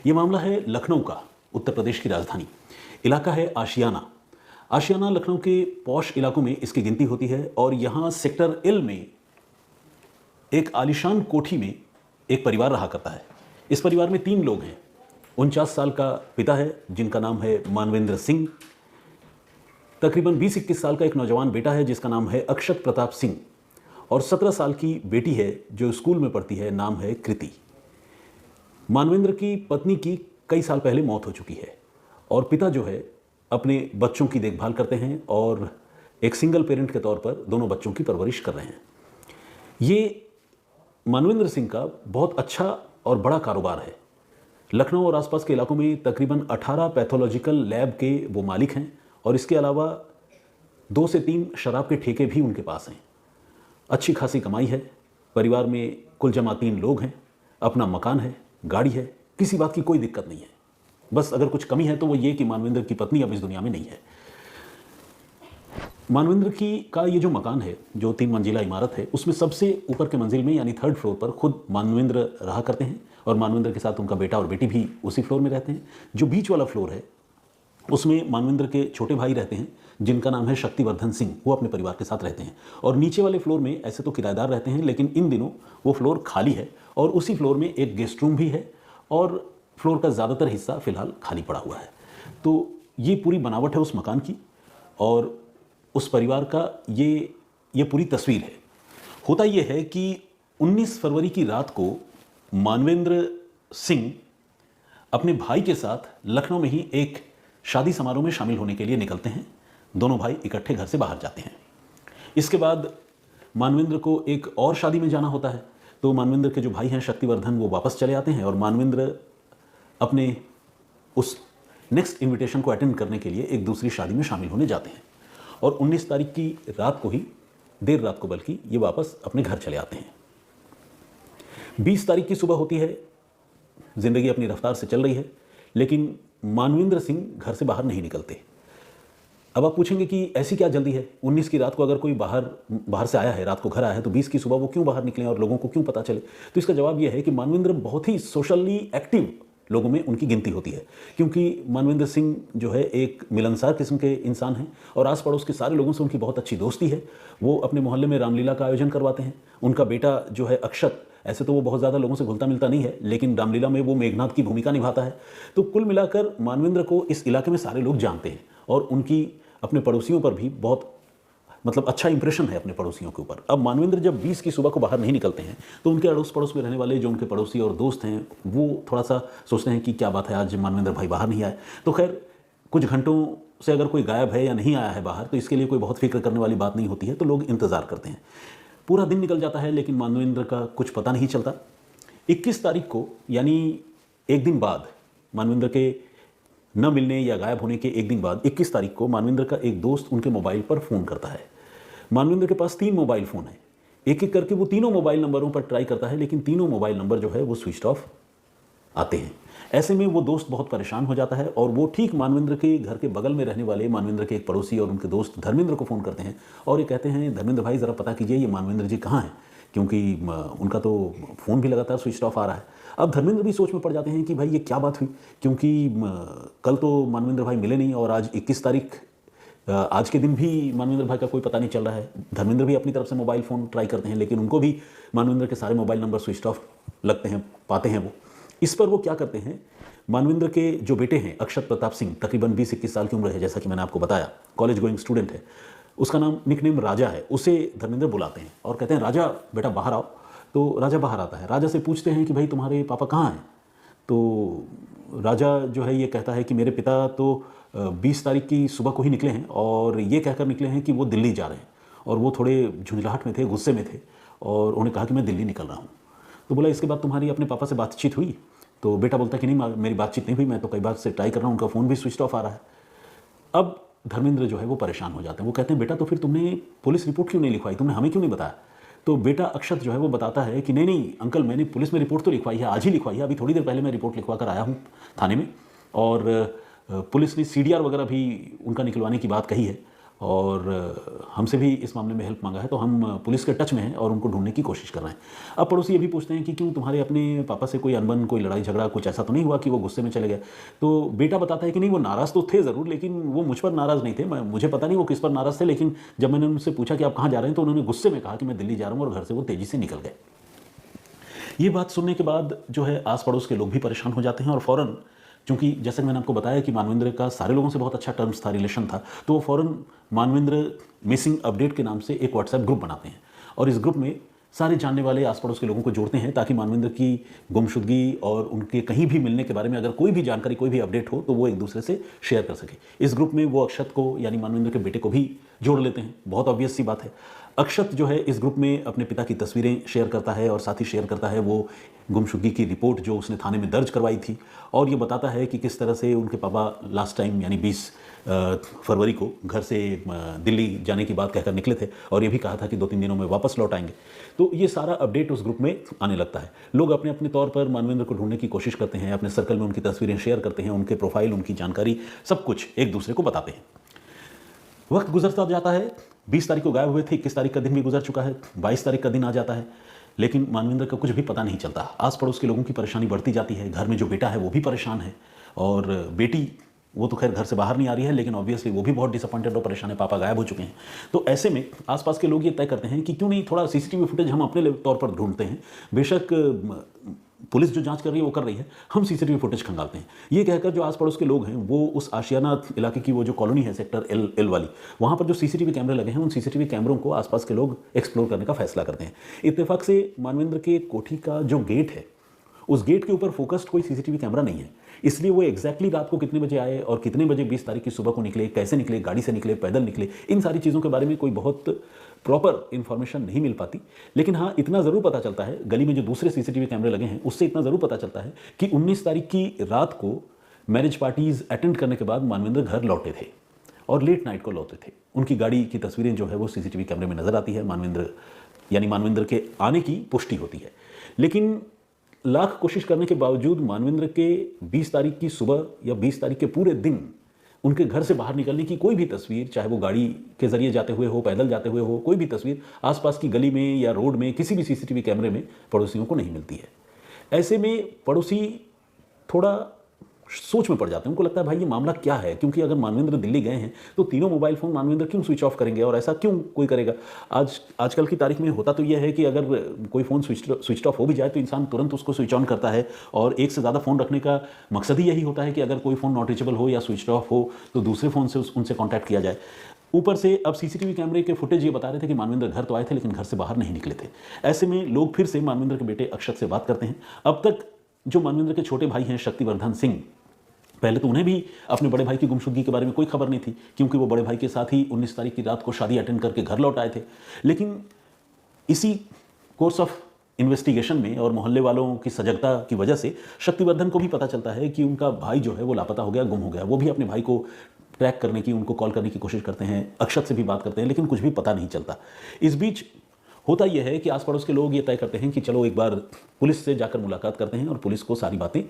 ये मामला है लखनऊ का, उत्तर प्रदेश की राजधानी। इलाका है आशियाना। आशियाना लखनऊ के पॉश इलाकों में इसकी गिनती होती है और यहाँ सेक्टर एल में एक आलीशान कोठी में एक परिवार रहा करता है। इस परिवार में 3 लोग हैं। 49 साल का पिता है जिनका नाम है मानवेंद्र सिंह। तकरीबन 20-21 साल का एक नौजवान बेटा है जिसका नाम है अक्षत प्रताप सिंह। और 17 साल की बेटी है जो स्कूल में पढ़ती है, नाम है कृति। मानवेंद्र की पत्नी की कई साल पहले मौत हो चुकी है और पिता जो है अपने बच्चों की देखभाल करते हैं और एक सिंगल पेरेंट के तौर पर दोनों बच्चों की परवरिश कर रहे हैं। ये मानवेंद्र सिंह का बहुत अच्छा और बड़ा कारोबार है। लखनऊ और आसपास के इलाकों में तकरीबन 18 पैथोलॉजिकल लैब के वो मालिक हैं और इसके अलावा 2 से 3 शराब के ठेके भी उनके पास हैं। अच्छी खासी कमाई है। परिवार में कुल जमा 3 लोग हैं। अपना मकान है, गाड़ी है, किसी बात की कोई दिक्कत नहीं है। बस अगर कुछ कमी है तो वो ये कि मानवेंद्र की पत्नी अब इस दुनिया में नहीं है। मानवेंद्र का ये जो मकान है, जो 3 मंजिला इमारत है, उसमें सबसे ऊपर के मंजिल में यानी 3rd फ्लोर पर खुद मानवेंद्र रहा करते हैं और मानवेंद्र के साथ उनका बेटा और बेटी भी उसी फ्लोर में रहते हैं। जो बीच वाला फ्लोर है उसमें मानवेंद्र के छोटे भाई रहते हैं जिनका नाम है शक्तिवर्धन सिंह। वो अपने परिवार के साथ रहते हैं। और नीचे वाले फ्लोर में ऐसे तो किराएदार रहते हैं लेकिन इन दिनों वो फ्लोर खाली है और उसी फ्लोर में एक गेस्ट रूम भी है और फ्लोर का ज़्यादातर हिस्सा फिलहाल खाली पड़ा हुआ है। तो ये पूरी बनावट है उस मकान की और उस परिवार का ये पूरी तस्वीर है। होता ये है कि 19 फरवरी की रात को मानवेंद्र सिंह अपने भाई के साथ लखनऊ में ही एक शादी समारोह में शामिल होने के लिए निकलते हैं। दोनों भाई इकट्ठे घर से बाहर जाते हैं। इसके बाद मानवेंद्र को एक और शादी में जाना होता है तो मानवेंद्र के जो भाई हैं शक्तिवर्धन वो वापस चले आते हैं और मानवेंद्र अपने उस नेक्स्ट इनविटेशन को अटेंड करने के लिए एक दूसरी शादी में शामिल होने जाते हैं। और 19 तारीख की रात को ही, देर रात को बल्कि, ये वापस अपने घर चले आते हैं। 20 तारीख की सुबह होती है। जिंदगी अपनी रफ्तार से चल रही है लेकिन मानवेंद्र सिंह घर से बाहर नहीं निकलते। अब आप पूछेंगे कि ऐसी क्या जल्दी है? 19 की रात को अगर कोई बाहर से आया है, रात को घर आया है, तो 20 की सुबह वो क्यों बाहर निकले और लोगों को क्यों पता चले? तो इसका जवाब यह है कि मानवेंद्र बहुत ही सोशली एक्टिव लोगों में उनकी गिनती होती है क्योंकि मानवेंद्र सिंह जो है एक मिलनसार किस्म के इंसान हैं और आस पड़ोस के सारे लोगों से उनकी बहुत अच्छी दोस्ती है। वो अपने मोहल्ले में रामलीला का आयोजन करवाते हैं। उनका बेटा जो है अक्षत, ऐसे तो वो बहुत ज़्यादा लोगों से घुलता मिलता नहीं है लेकिन रामलीला में वो मेघनाथ की भूमिका निभाता है। तो कुल मिलाकर मानवेंद्र को इस इलाके में सारे लोग जानते हैं और उनकी अपने पड़ोसियों पर भी बहुत अच्छा इंप्रेशन है अपने पड़ोसियों के ऊपर। अब मानवेंद्र जब 20 की सुबह को बाहर नहीं निकलते हैं तो उनके अड़ोस पड़ोस में रहने वाले जो उनके पड़ोसी और दोस्त हैं वो थोड़ा सा सोचते हैं कि क्या बात है, आज मानवेंद्र भाई बाहर नहीं आए। तो खैर कुछ घंटों से अगर कोई गायब है या नहीं आया है बाहर तो इसके लिए कोई बहुत फिक्र करने वाली बात नहीं होती है। तो लोग इंतज़ार करते हैं। पूरा दिन निकल जाता है लेकिन मानवेंद्र का कुछ पता नहीं चलता। 21 तारीख को यानी एक दिन बाद, मानवेंद्र के न मिलने या गायब होने के एक दिन बाद 21 तारीख को मानवेंद्र का एक दोस्त उनके मोबाइल पर फ़ोन करता है। मानवेंद्र के पास 3 मोबाइल फ़ोन हैं। एक एक करके वो तीनों मोबाइल नंबरों पर ट्राई करता है लेकिन तीनों मोबाइल नंबर जो है वो स्विच ऑफ आते हैं। ऐसे में वो दोस्त बहुत परेशान हो जाता है और वो ठीक मानवेंद्र के घर के बगल में रहने वाले मानवेंद्र के एक पड़ोसी और उनके दोस्त धर्मेंद्र को फ़ोन करते हैं और ये कहते हैं, धर्मेंद्र भाई ज़रा पता कीजिए ये मानवेंद्र जी कहाँ हैं, क्योंकि उनका तो फ़ोन भी लगातार स्विच ऑफ आ रहा है। अब धर्मेंद्र भी सोच में पड़ जाते हैं कि भाई ये क्या बात हुई, क्योंकि कल तो मानवेंद्र भाई मिले नहीं और आज 21 तारीख, आज के दिन भी मानवेंद्र भाई का कोई पता नहीं चल रहा है। धर्मेंद्र भी अपनी तरफ से मोबाइल फ़ोन ट्राई करते हैं लेकिन उनको भी मानवेंद्र के सारे मोबाइल नंबर स्विच ऑफ लगते हैं, पाते हैं वो। इस पर वो क्या करते हैं, मानवेंद्र के जो बेटे हैं अक्षत प्रताप सिंह, तकरीबन 20-21 साल की उम्र है, जैसा कि मैंने आपको बताया, कॉलेज गोइंग स्टूडेंट है, उसका नाम निकनेम राजा है, उसे धर्मेंद्र बुलाते हैं और कहते हैं राजा बेटा बाहर आओ। तो राजा बाहर आता है। राजा से पूछते हैं कि भाई तुम्हारे पापा कहाँ हैं? तो राजा जो है ये कहता है कि मेरे पिता तो 20 तारीख की सुबह को ही निकले हैं और ये कहकर निकले हैं कि वो दिल्ली जा रहे हैं और वो थोड़े झुंझलाहट में थे, गुस्से में थे और उन्होंने कहा कि मैं दिल्ली निकल रहा हूँ। तो बोला इसके बाद तुम्हारी अपने पापा से बातचीत हुई? तो बेटा बोलता कि नहीं मेरी बातचीत नहीं हुई, मैं तो कई बार से ट्राई कर रहा हूँ, उनका फ़ोन भी स्विच ऑफ आ रहा है। अब धर्मेंद्र जो है वो परेशान हो जाते हैं। वो कहते हैं बेटा तो फिर तुमने पुलिस रिपोर्ट क्यों नहीं लिखवाई, तुमने हमें क्यों नहीं बताया? तो बेटा अक्षत जो है वो बताता है कि नहीं नहीं अंकल, मैंने पुलिस में रिपोर्ट तो लिखवाई है, आज ही लिखवाई है, अभी थोड़ी देर पहले मैं रिपोर्ट लिखवा कर आया हूँ थाने में और पुलिस ने CDR वगैरह भी उनका निकलवाने की बात कही है और हमसे भी इस मामले में हेल्प मांगा है, तो हम पुलिस के टच में हैं और उनको ढूंढने की कोशिश कर रहे हैं। अब पड़ोसी ये भी पूछते हैं कि क्यों तुम्हारे अपने पापा से कोई अनबन, कोई लड़ाई झगड़ा, कुछ ऐसा तो नहीं हुआ कि वो गुस्से में चले गए? तो बेटा बताता है कि नहीं, वो नाराज़ तो थे ज़रूर, लेकिन वो मुझ पर नाराज़ नहीं थे। मुझे पता नहीं वो किस पर नाराज़ थे, लेकिन जब मैंने उनसे पूछा कि आप कहाँ जा रहे हैं, तो उन्होंने गुस्से में कहा कि मैं दिल्ली जा रहा हूँ, और घर से वो तेज़ी से निकल गए। ये बात सुनने के बाद जो है आस पड़ोस के लोग भी परेशान हो जाते हैं, और फ़ौरन, चूंकि जैसे कि मैंने आपको बताया कि मानवेंद्र का सारे लोगों से बहुत अच्छा टर्म्स था, रिलेशन था, तो वो फ़ौरन मानवेंद्र मिसिंग अपडेट के नाम से एक व्हाट्सएप ग्रुप बनाते हैं, और इस ग्रुप में सारे जानने वाले आस पड़ोस के लोगों को जोड़ते हैं, ताकि मानवेंद्र की गुमशुदगी और उनके कहीं भी मिलने के बारे में अगर कोई भी जानकारी, कोई भी अपडेट हो, तो वो एक दूसरे से शेयर कर सके। इस ग्रुप में वो अक्षत को, यानी मानवेंद्र के बेटे को भी जोड़ लेते हैं। बहुत ऑब्वियस सी बात है। अक्षत जो है इस ग्रुप में अपने पिता की तस्वीरें शेयर करता है, और साथ ही शेयर करता है वो गुमशुदगी की रिपोर्ट जो उसने थाने में दर्ज करवाई थी, और ये बताता है कि किस तरह से उनके पापा लास्ट टाइम यानी 20 फरवरी को घर से दिल्ली जाने की बात कहकर निकले थे, और ये भी कहा था कि 2-3 दिनों में वापस लौट आएंगे। तो ये सारा अपडेट उस ग्रुप में आने लगता है। लोग अपने अपने तौर पर मानवेंद्र को ढूंढने की कोशिश करते हैं, अपने सर्कल में उनकी तस्वीरें शेयर करते हैं, उनके प्रोफाइल, उनकी जानकारी, सब कुछ एक दूसरे को बताते हैं। वक्त गुजरता जाता है। 20 तारीख को गायब हुए थे, 21 तारीख का दिन भी गुजर चुका है, 22 तारीख का दिन आ जाता है, लेकिन मानवेंद्र का कुछ भी पता नहीं चलता। आस पड़ोस के लोगों की परेशानी बढ़ती जाती है। घर में जो बेटा है वो भी परेशान है, और बेटी वो तो खैर घर से बाहर नहीं आ रही है, लेकिन ऑब्वियसली वो भी बहुत डिसअपॉइंटेड और परेशान है, पापा गायब हो चुके हैं। तो ऐसे में आसपास के लोग ये तय करते हैं कि क्यों नहीं थोड़ा सीसीटीवी फुटेज हम अपने तौर पर ढूंढते हैं। बेशक पुलिस जो जांच कर रही है वो कर रही है, हम सीसीटीवी फुटेज खंगालते हैं। ये कहकर जो आस पड़ोस के लोग हैं वो उस आशियाना इलाके की वो जो कॉलोनी है सेक्टर एल वाली, वहाँ पर जो सीसीटीवी कैमरे लगे हैं, उन सीसीटीवी कैमरों को आसपास के लोग एक्सप्लोर करने का फैसला करते हैं। इत्तेफाक से मानवेंद्र के कोठी का जो गेट है, उस गेट के ऊपर फोकस्ड कोई सीसीटीवी कैमरा नहीं है, इसलिए वो एग्जैक्टली रात को कितने बजे आए और कितने बजे 20 तारीख की सुबह को निकले, कैसे निकले, गाड़ी से निकले, पैदल निकले, इन सारी चीज़ों के बारे में कोई बहुत प्रॉपर इन्फॉर्मेशन नहीं मिल पाती। लेकिन हाँ, इतना ज़रूर पता चलता है, गली में जो दूसरे सीसीटीवी कैमरे लगे हैं उससे इतना ज़रूर पता चलता है कि 19 तारीख की रात को मैरिज पार्टीज अटेंड करने के बाद मानवेंद्र घर लौटे थे, और लेट नाइट को लौटे थे। उनकी गाड़ी की तस्वीरें जो है वो सीसीटीवी कैमरे में नज़र आती है। मानवेंद्र के आने की पुष्टि होती है। लेकिन लाख कोशिश करने के बावजूद मानवेंद्र के 20 तारीख की सुबह या 20 तारीख के पूरे दिन उनके घर से बाहर निकलने की कोई भी तस्वीर, चाहे वो गाड़ी के जरिए जाते हुए हो, पैदल जाते हुए हो, कोई भी तस्वीर आसपास की गली में या रोड में किसी भी सीसीटीवी कैमरे में पड़ोसियों को नहीं मिलती है। ऐसे में पड़ोसी थोड़ा सोच में पड़ जाते हैं। उनको लगता है भाई ये मामला क्या है, क्योंकि अगर मानवेंद्र दिल्ली गए हैं तो तीनों मोबाइल फ़ोन मानवेंद्र क्यों स्विच ऑफ करेंगे, और ऐसा क्यों कोई करेगा। आजकल की तारीख में होता तो यह है कि अगर कोई फ़ोन स्विच ऑफ हो भी जाए तो इंसान तुरंत उसको स्विच ऑन करता है, और एक से ज़्यादा फ़ोन रखने का मकसद ही यही होता है कि अगर कोई फ़ोन नॉट रीचेबल हो या स्विच ऑफ हो तो दूसरे फ़ोन से उनसे कॉन्टैक्ट किया जाए। ऊपर से अब सीसीटीवी कैमरे के फुटेज ये बता रहे थे कि मानवेंद्र घर तो आए थे लेकिन घर से बाहर नहीं निकले थे। ऐसे में लोग फिर से मानवेंद्र के बेटे अक्षत से बात करते हैं। अब तक जो मानवेंद्र के छोटे भाई हैं शक्तिवर्धन सिंह, पहले तो उन्हें भी अपने बड़े भाई की गुमशुदगी के बारे में कोई खबर नहीं थी, क्योंकि वो बड़े भाई के साथ ही 19 तारीख की रात को शादी अटेंड करके घर लौट आए थे। लेकिन इसी कोर्स ऑफ इन्वेस्टिगेशन में और मोहल्ले वालों की सजगता की वजह से शक्तिवर्धन को भी पता चलता है कि उनका भाई जो है वो लापता हो गया, गुम हो गया। वो भी अपने भाई को ट्रैक करने की, उनको कॉल करने की कोशिश करते हैं, अक्षत से भी बात करते हैं, लेकिन कुछ भी पता नहीं चलता। इस बीच होता यह है कि आस पड़ोस के लोग ये तय करते हैं कि चलो एक बार पुलिस से जाकर मुलाकात करते हैं, और पुलिस को सारी बातें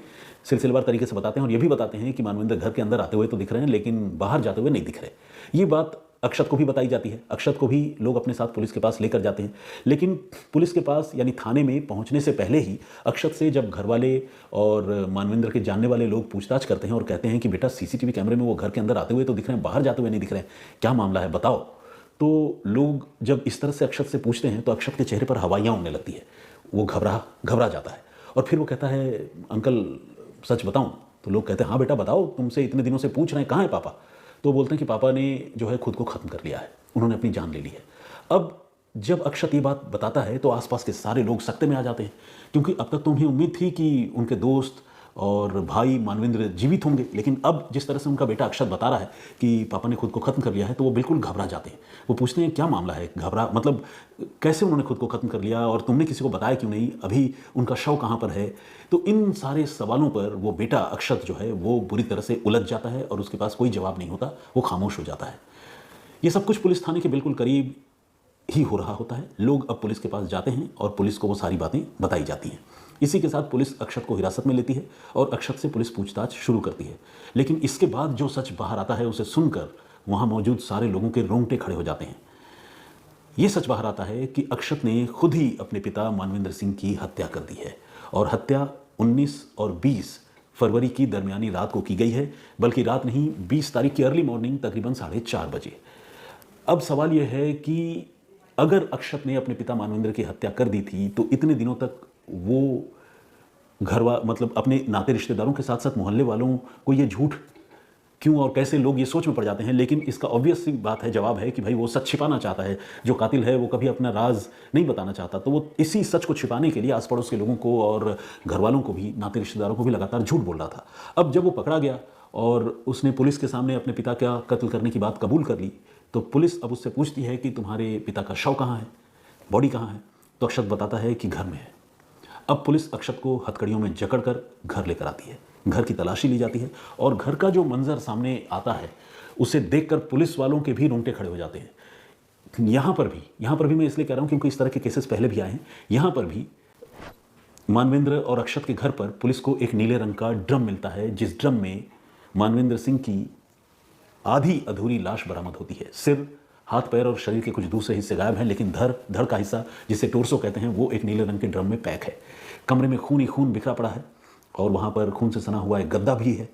सिलसिलेवार तरीके से बताते हैं, और ये भी बताते हैं कि मानवेंद्र घर के अंदर आते हुए तो दिख रहे हैं लेकिन बाहर जाते हुए नहीं दिख रहे। ये बात अक्षत को भी बताई जाती है। अक्षत को भी लोग अपने साथ पुलिस के पास लेकर जाते हैं, लेकिन पुलिस के पास यानी थाने में पहुंचने से पहले ही अक्षत से जब घर वाले और मानवेंद्र के जानने वाले लोग पूछताछ करते हैं और कहते हैं कि बेटा सीसीटीवी कैमरे में वो घर के अंदर आते हुए तो दिख रहे हैं, बाहर जाते हुए नहीं दिख रहे हैं, क्या मामला है बताओ। तो लोग जब इस तरह से अक्षत से पूछते हैं तो अक्षत के चेहरे पर हवाइयाँ उड़ने लगती है। वो घबरा जाता है, और फिर वो कहता है अंकल सच बताऊं? तो लोग कहते हैं हाँ बेटा बताओ, तुमसे इतने दिनों से पूछ रहे हैं, कहाँ है पापा? तो बोलते हैं कि पापा ने जो है खुद को ख़त्म कर लिया है, उन्होंने अपनी जान ले ली है। अब जब अक्षत ये बात बताता है तो आसपास के सारे लोग सकते में आ जाते हैं, क्योंकि अब तक तो उन्हें उम्मीद थी कि उनके दोस्त और भाई मानवेंद्र जीवित होंगे, लेकिन अब जिस तरह से उनका बेटा अक्षत बता रहा है कि पापा ने खुद को ख़त्म कर लिया है तो वो बिल्कुल घबरा जाते हैं। वो पूछते हैं क्या मामला है, मतलब कैसे उन्होंने खुद को ख़त्म कर लिया, और तुमने किसी को बताया क्यों नहीं, अभी उनका शव कहाँ पर है। तो इन सारे सवालों पर वो बेटा अक्षत जो है वो बुरी तरह से उलझ जाता है, और उसके पास कोई जवाब नहीं होता, वो खामोश हो जाता है। ये सब कुछ पुलिस थाने के बिल्कुल करीब ही हो रहा होता है। लोग अब पुलिस के पास जाते हैं और पुलिस को वो सारी बातें बताई जाती हैं। इसी के साथ पुलिस अक्षत को हिरासत में लेती है और अक्षत से पुलिस पूछताछ शुरू करती है। लेकिन इसके बाद जो सच बाहर आता है उसे सुनकर वहाँ मौजूद सारे लोगों के रोंगटे खड़े हो जाते हैं। ये सच बाहर आता है कि अक्षत ने खुद ही अपने पिता मानवेंद्र सिंह की हत्या कर दी है, और हत्या 19 और 20 फरवरी की दरमियानी रात को की गई है, बल्कि रात नहीं, 20 तारीख की अर्ली मॉर्निंग तकरीबन 4:30 बजे। अब सवाल यह है कि अगर अक्षत ने अपने पिता मानवेंद्र की हत्या कर दी थी तो इतने दिनों तक वो मतलब अपने नाते रिश्तेदारों के साथ साथ मोहल्ले वालों को ये झूठ क्यों और कैसे, लोग ये सोच में पड़ जाते हैं। लेकिन इसका ऑब्वियस सी बात है, जवाब है कि भाई वो सच छिपाना चाहता है। जो कातिल है वो कभी अपना राज नहीं बताना चाहता, तो वो इसी सच को छिपाने के लिए आस पड़ोस के लोगों को और घर वालों को भी, नाते रिश्तेदारों को भी लगातार झूठ बोल रहा था। अब जब वो पकड़ा गया और उसने पुलिस के सामने अपने पिता का कत्ल करने की बात कबूल कर ली, तो पुलिस अब उससे पूछती है कि तुम्हारे पिता का शव कहाँ है, बॉडी कहाँ है? तो अक्षत बताता है कि घर में है। अब पुलिस अक्षत को हथकड़ियों में जकड़कर घर लेकर आती है। घर की तलाशी ली जाती है और घर का जो मंजर सामने आता है उसे देखकर पुलिस वालों के भी रोंगटे खड़े हो जाते हैं। यहाँ पर भी मैं इसलिए कह रहा हूँ क्योंकि इस तरह के केसेस पहले भी आए हैं। यहाँ पर भी मानवेंद्र और अक्षत के घर पर पुलिस को एक नीले रंग का ड्रम मिलता है, जिस ड्रम में मानवेंद्र सिंह की आधी अधूरी लाश बरामद होती है। सिर, हाथ पैर और शरीर के कुछ दूसरे हिस्से गायब हैं, लेकिन धड़ का हिस्सा, जिसे टोर्सो कहते हैं, वो एक नीले रंग के ड्रम में पैक है। कमरे में खून ही खून बिखरा पड़ा है और वहाँ पर खून से सना हुआ एक गद्दा भी है,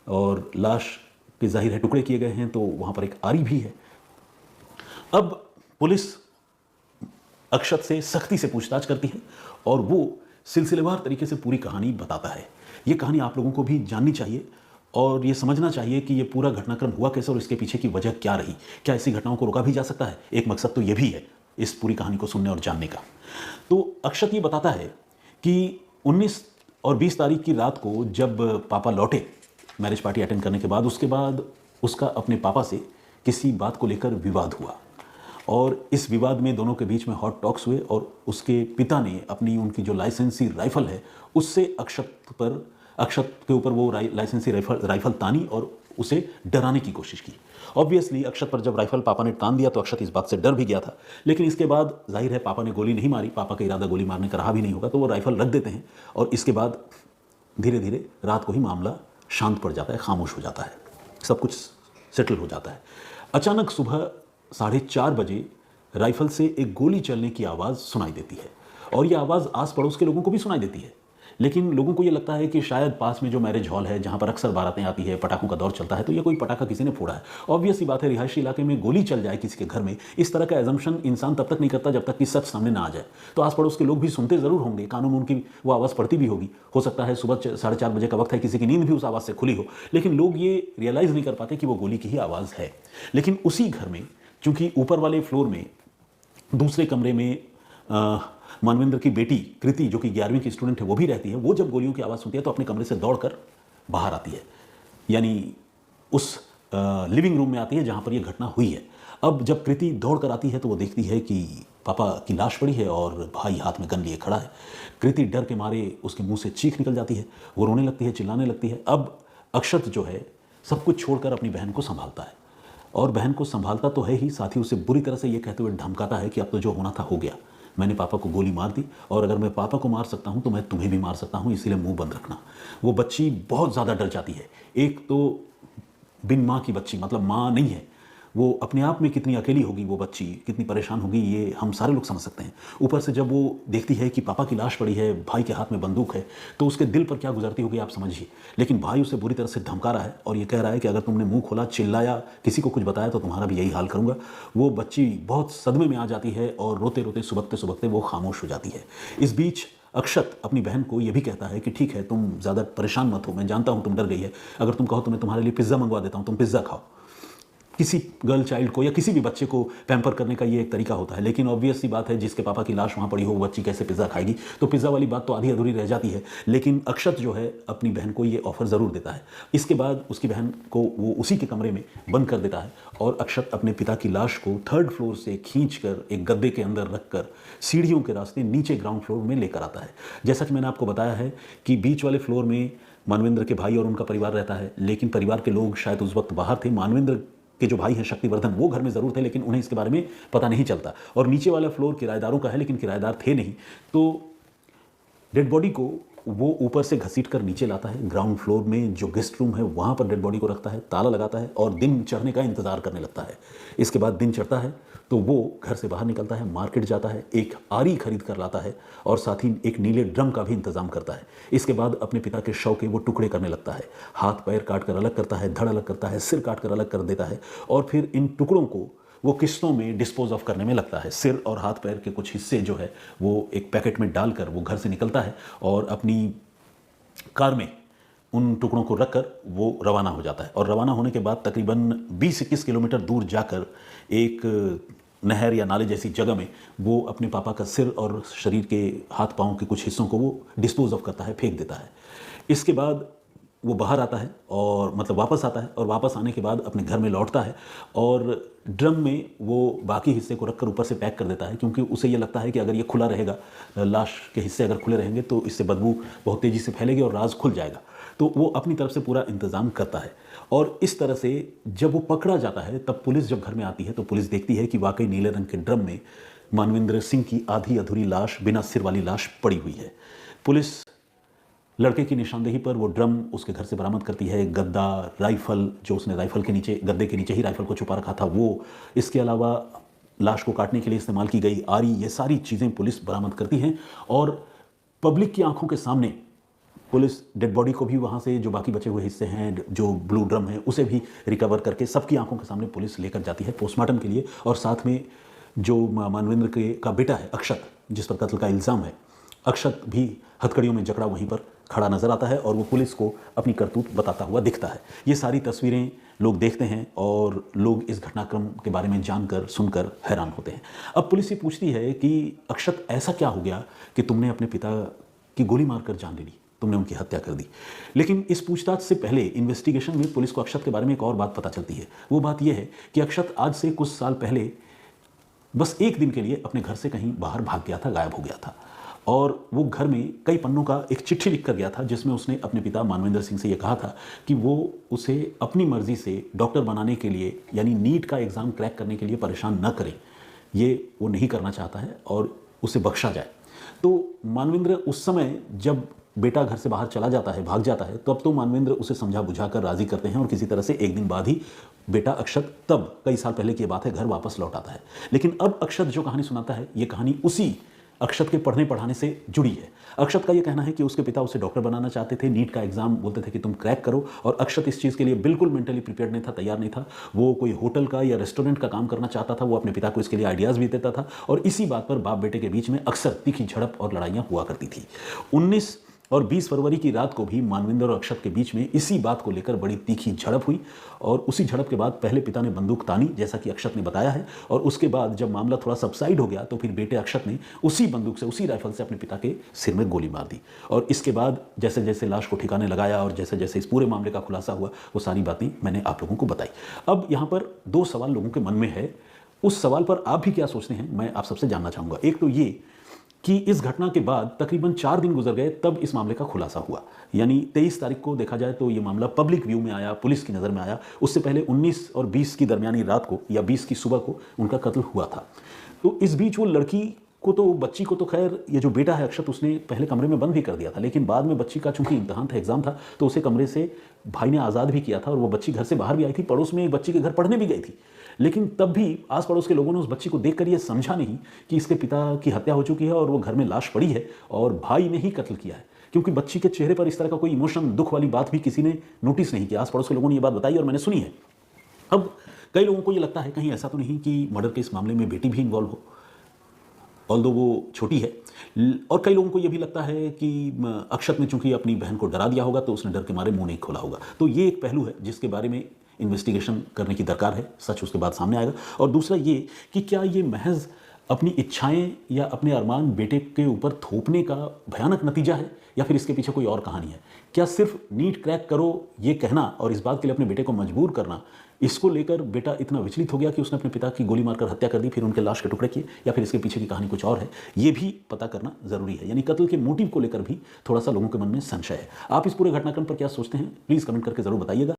और लाश के जाहिर है टुकड़े किए गए हैं, तो वहाँ पर एक आरी भी है। अब पुलिस अक्षत से सख्ती से पूछताछ करती है और वो सिलसिलेवार तरीके से पूरी कहानी बताता है। ये कहानी आप लोगों को भी जाननी चाहिए और ये समझना चाहिए कि ये पूरा घटनाक्रम हुआ कैसे और इसके पीछे की वजह क्या रही। क्या ऐसी घटनाओं को रोका भी जा सकता है? एक मकसद तो ये भी है इस पूरी कहानी को सुनने और जानने का। तो अक्षत ये बताता है कि 19 और 20 तारीख की रात को जब पापा लौटे मैरिज पार्टी अटेंड करने के बाद, उसके बाद उसका अपने पापा से किसी बात को लेकर विवाद हुआ और इस विवाद में दोनों के बीच में हॉट टॉक्स हुए और उसके पिता ने उनकी जो लाइसेंसी राइफल है उससे अक्षत के ऊपर वो लाइसेंसी राइफल तानी और उसे डराने की कोशिश की। ऑब्वियसली अक्षत पर जब राइफल पापा ने तान दिया तो अक्षत इस बात से डर भी गया था, लेकिन इसके बाद जाहिर है पापा ने गोली नहीं मारी, पापा का इरादा गोली मारने का रहा भी नहीं होगा, तो वो राइफल रख देते हैं और इसके बाद धीरे धीरे रात को ही मामला शांत पड़ जाता है, खामोश हो जाता है, सब कुछ सेटल हो जाता है। अचानक सुबह 4:30 बजे राइफल से एक गोली चलने की आवाज़ सुनाई देती है और यह आवाज़ आस पड़ोस के लोगों को भी सुनाई देती है, लेकिन लोगों को ये लगता है कि शायद पास में जो मैरिज हॉल है जहाँ पर अक्सर बारातें आती है, पटाखों का दौर चलता है, तो ये कोई पटाखा किसी ने फोड़ा है। ऑब्वियस सी बात है, रिहायशी इलाके में गोली चल जाए किसी के घर में, इस तरह का एजम्पशन इंसान तब तक नहीं करता जब तक कि सच सामने ना आ जाए। तो आस पड़ोस के लोग भी सुनते ज़रूर होंगे, कानून उनकी वो आवाज़ पड़ती भी होगी, हो सकता है सुबह 4:30 बजे का वक्त है, किसी की नींद भी उस आवाज़ से खुली हो, लेकिन लोग ये रियलाइज़ नहीं कर पाते कि वो गोली की ही आवाज़ है। लेकिन उसी घर में, चूँकि ऊपर वाले फ्लोर में दूसरे कमरे में मानवेंद्र की बेटी कृति, जो कि 11वीं की स्टूडेंट है, वो भी रहती है। वो जब गोलियों की आवाज़ सुनती है तो अपने कमरे से दौड़कर बाहर आती है, यानी उस लिविंग रूम में आती है जहाँ पर यह घटना हुई है। अब जब कृति दौड़ कर आती है तो वो देखती है कि पापा की लाश पड़ी है और भाई हाथ में गन लिए खड़ा है। कृति डर के मारे उसके मुंह से चीख निकल जाती है, वो रोने लगती है, चिल्लाने लगती है। अब अक्षत जो है सब कुछ छोड़कर अपनी बहन को संभालता है और बहन को संभालता तो है ही, साथ ही उसे बुरी तरह से ये कहते हुए धमकाता है कि अब तो जो होना था हो गया, मैंने पापा को गोली मार दी और अगर मैं पापा को मार सकता हूं तो मैं तुम्हें भी मार सकता हूं, इसीलिए मुंह बंद रखना। वो बच्ची बहुत ज़्यादा डर जाती है। एक तो बिन माँ की बच्ची, मतलब माँ नहीं है, वो अपने आप में कितनी अकेली होगी, वो बच्ची कितनी परेशान होगी, ये हम सारे लोग समझ सकते हैं। ऊपर से जब वो देखती है कि पापा की लाश पड़ी है, भाई के हाथ में बंदूक है, तो उसके दिल पर क्या गुजरती होगी आप समझिए। लेकिन भाई उसे बुरी तरह से धमका रहा है और ये कह रहा है कि अगर तुमने मुंह खोला, चिल्लाया, किसी को कुछ बताया तो तुम्हारा भी यही हाल करूंगा। वो बच्ची बहुत सदमे में आ जाती है और रोते रोते सुबकते सुबकते वो खामोश हो जाती है। इस बीच अक्षत अपनी बहन को यह भी कहता है कि ठीक है, तुम ज़्यादा परेशान मत हो, मैं जानता हूँ तुम डर गई है, अगर तुम कहो तो मैं तुम्हारे लिए पिज़्ज़ा मंगवा देता हूँ, तुम पिज़्ज़ा खाओ। किसी गर्ल चाइल्ड को या किसी भी बच्चे को पैम्पर करने का ये एक तरीका होता है, लेकिन ऑब्वियस सी बात है जिसके पापा की लाश वहाँ पड़ी हो वो बच्ची कैसे पिज़्ज़ा खाएगी, तो पिज़्ज़ा वाली बात तो आधी अधूरी रह जाती है। लेकिन अक्षत जो है अपनी बहन को ये ऑफ़र ज़रूर देता है। इसके बाद उसकी बहन को वो उसी के कमरे में बंद कर देता है और अक्षत अपने पिता की लाश को 3rd फ्लोर से खींच कर एक गद्दे के अंदर रख कर सीढ़ियों के रास्ते नीचे ग्राउंड फ्लोर में लेकर आता है। जैसा कि मैंने आपको बताया है कि बीच वाले फ्लोर में मानवेंद्र के भाई और उनका परिवार रहता है, लेकिन परिवार के लोग शायद उस वक्त बाहर थे। मानवेंद्र के जो भाई हैं शक्तिवर्धन, वो घर में ज़रूर थे, लेकिन उन्हें इसके बारे में पता नहीं चलता। और नीचे वाला फ्लोर किराएदारों का है, लेकिन किराएदार थे नहीं। तो डेड बॉडी को वो ऊपर से घसीट कर नीचे लाता है, ग्राउंड फ्लोर में जो गेस्ट रूम है वहाँ पर डेड बॉडी को रखता है, ताला लगाता है और दिन चढ़ने का इंतज़ार करने लगता है। इसके बाद दिन चढ़ता है तो वो घर से बाहर निकलता है, मार्केट जाता है, एक आरी खरीद कर लाता है और साथ ही एक नीले ड्रम का भी इंतज़ाम करता है। इसके बाद अपने पिता के शव के वो टुकड़े करने लगता है, हाथ पैर काट कर अलग करता है, धड़ अलग करता है, सिर काट कर अलग कर देता है और फिर इन टुकड़ों को वो किस्तों में डिस्पोज ऑफ करने में लगता है। सिर और हाथ पैर के कुछ हिस्से जो है वो एक पैकेट में डालकर वो घर से निकलता है और अपनी कार में उन टुकड़ों को रखकर वो रवाना हो जाता है। और रवाना होने के बाद तकरीबन 20-21 किलोमीटर दूर जाकर एक नहर या नाले जैसी जगह में वो अपने पापा का सिर और शरीर के हाथ पाँव के कुछ हिस्सों को वो डिस्पोज ऑफ करता है, फेंक देता है। इसके बाद वो बाहर आता है और मतलब वापस आता है और वापस आने के बाद अपने घर में लौटता है और ड्रम में वो बाकी हिस्से को रखकर ऊपर से पैक कर देता है, क्योंकि उसे ये लगता है कि अगर ये खुला रहेगा, लाश के हिस्से अगर खुले रहेंगे तो इससे बदबू बहुत तेज़ी से फैलेगी और राज खुल जाएगा। तो वो अपनी तरफ से पूरा इंतज़ाम करता है और इस तरह से जब वो पकड़ा जाता है तब पुलिस जब घर में आती है तो पुलिस देखती है कि वाकई नीले रंग के ड्रम में मानवेंद्र सिंह की आधी अधूरी लाश, बिना सिर वाली लाश पड़ी हुई है। पुलिस लड़के की निशानदेही पर वो ड्रम उसके घर से बरामद करती है, गद्दा, राइफल जो उसने राइफल के नीचे, गद्दे के नीचे ही राइफल को छुपा रखा था वो, इसके अलावा लाश को काटने के लिए इस्तेमाल की गई आरी, ये सारी चीज़ें पुलिस बरामद करती हैं और पब्लिक की आंखों के सामने पुलिस डेड बॉडी को भी वहाँ से जो बाकी बचे हुए हिस्से हैं, जो ब्लू ड्रम है, उसे भी रिकवर करके सबकी आंखों के सामने पुलिस लेकर जाती है पोस्टमार्टम के लिए। और साथ में जो मानवेंद्र का बेटा है अक्षत, जिस पर कत्ल का इल्ज़ाम है, अक्षत भी हथकड़ियों में जकड़ा वहीं पर खड़ा नजर आता है और वो पुलिस को अपनी करतूत बताता हुआ दिखता है। ये सारी तस्वीरें लोग देखते हैं और लोग इस घटनाक्रम के बारे में जानकर सुनकर हैरान होते हैं। अब पुलिस ये पूछती है कि अक्षत ऐसा क्या हो गया कि तुमने अपने पिता की गोली मारकर जान ले ली, तुमने उनकी हत्या कर दी। लेकिन इस पूछताछ से पहले इन्वेस्टिगेशन में पुलिस को अक्षत के बारे में एक और बात पता चलती है। वो बात यह है कि अक्षत आज से कुछ साल पहले बस एक दिन के लिए अपने घर से कहीं बाहर भाग गया था, गायब हो गया था और वो घर में कई पन्नों का एक चिट्ठी लिख कर गया था जिसमें उसने अपने पिता मानवेंद्र सिंह से ये कहा था कि वो उसे अपनी मर्जी से डॉक्टर बनाने के लिए, यानी नीट का एग्ज़ाम क्रैक करने के लिए परेशान न करें, ये वो नहीं करना चाहता है और उसे बख्शा जाए। तो मानवेंद्र उस समय जब बेटा घर से बाहर चला जाता है, भाग जाता है, तो अब तो मानवेंद्र उसे समझा बुझा कर राज़ी करते हैं और किसी तरह से एक दिन बाद ही बेटा अक्षत, तब कई साल पहले की बात है, घर वापस लौट आता है। लेकिन अब अक्षत जो कहानी सुनाता है, ये कहानी उसी अक्षत के पढ़ने पढ़ाने से जुड़ी है। अक्षत का ये कहना है कि उसके पिता उसे डॉक्टर बनाना चाहते थे, नीट का एग्जाम बोलते थे कि तुम क्रैक करो, और अक्षत इस चीज़ के लिए बिल्कुल मेंटली प्रिपेयर्ड नहीं था, तैयार नहीं था। वो कोई होटल का या रेस्टोरेंट का काम करना चाहता था, वो अपने पिता को इसके लिए आइडियाज़ भी देता था और इसी बात पर बाप बेटे के बीच में अक्सर तीखी झड़प और लड़ाइयाँ हुआ करती थी। 19 और 20 फरवरी की रात को भी मानवेंद्र और अक्षत के बीच में इसी बात को लेकर बड़ी तीखी झड़प हुई और उसी झड़प के बाद पहले पिता ने बंदूक तानी, जैसा कि अक्षत ने बताया है, और उसके बाद जब मामला थोड़ा सबसाइड हो गया तो फिर बेटे अक्षत ने उसी बंदूक से, उसी राइफल से अपने पिता के सिर में गोली मार दी। और इसके बाद जैसे जैसे लाश को ठिकाने लगाया और जैसे जैसे इस पूरे मामले का खुलासा हुआ, वो सारी बातें मैंने आप लोगों को बताई। अब यहाँ पर 2 सवाल लोगों के मन में है, उस सवाल पर आप भी क्या सोचते हैं मैं आप सबसे जानना चाहूँगा। एक तो ये कि इस घटना के बाद तकरीबन 4 दिन गुजर गए तब इस मामले का खुलासा हुआ, यानी 23 तारीख को देखा जाए तो ये मामला पब्लिक व्यू में आया, पुलिस की नज़र में आया। उससे पहले 19 और 20 की दरमियानी रात को या 20 की सुबह को उनका कत्ल हुआ था। तो इस बीच वो लड़की को तो, बच्ची को तो खैर ये जो बेटा है अक्षत, उसने पहले कमरे में बंद भी कर दिया था, लेकिन बाद में बच्ची का चूंकि इम्तहान था, एग्जाम था, तो उसे कमरे से भाई ने आज़ाद भी किया था और वो बच्ची घर से बाहर भी आई थी, पड़ोस में एक बच्ची के घर पढ़ने भी गई थी। लेकिन तब भी आस पड़ोस के लोगों ने उस बच्ची को देखकर ये समझा नहीं कि इसके पिता की हत्या हो चुकी है और वो घर में लाश पड़ी है और भाई ने ही कत्ल किया है, क्योंकि बच्ची के चेहरे पर इस तरह का कोई इमोशन, दुख वाली बात भी किसी ने नोटिस नहीं किया। आस पड़ोस के लोगों ने ये बात बताई और मैंने सुनी है। अब कई लोगों को ये लगता है कहीं ऐसा तो नहीं कि मर्डर के इस मामले में बेटी भी इन्वॉल्व हो, ऑल्दो वो छोटी है, और कई लोगों को यह भी लगता है कि अक्षत ने चूंकि अपनी बहन को डरा दिया होगा तो उसने डर के मारे मुंह नहीं खोला होगा। तो ये एक पहलू है जिसके बारे में इन्वेस्टिगेशन करने की दरकार है, सच उसके बाद सामने आएगा। और दूसरा ये कि क्या ये महज अपनी इच्छाएं या अपने अरमान बेटे के ऊपर थोपने का भयानक नतीजा है या फिर इसके पीछे कोई और कहानी है। क्या सिर्फ नीट क्रैक करो ये कहना और इस बात के लिए अपने बेटे को मजबूर करना, इसको लेकर बेटा इतना विचलित हो गया कि उसने अपने पिता की गोली मारकर हत्या कर दी, फिर उनके लाश के टुकड़े किए, या फिर इसके पीछे की कहानी कुछ और है, ये भी पता करना जरूरी है। यानी कत्ल के मोटिव को लेकर भी थोड़ा सा लोगों के मन में संशय है। आप इस पूरे घटनाक्रम पर क्या सोचते हैं, प्लीज़ कमेंट करके जरूर बताइएगा।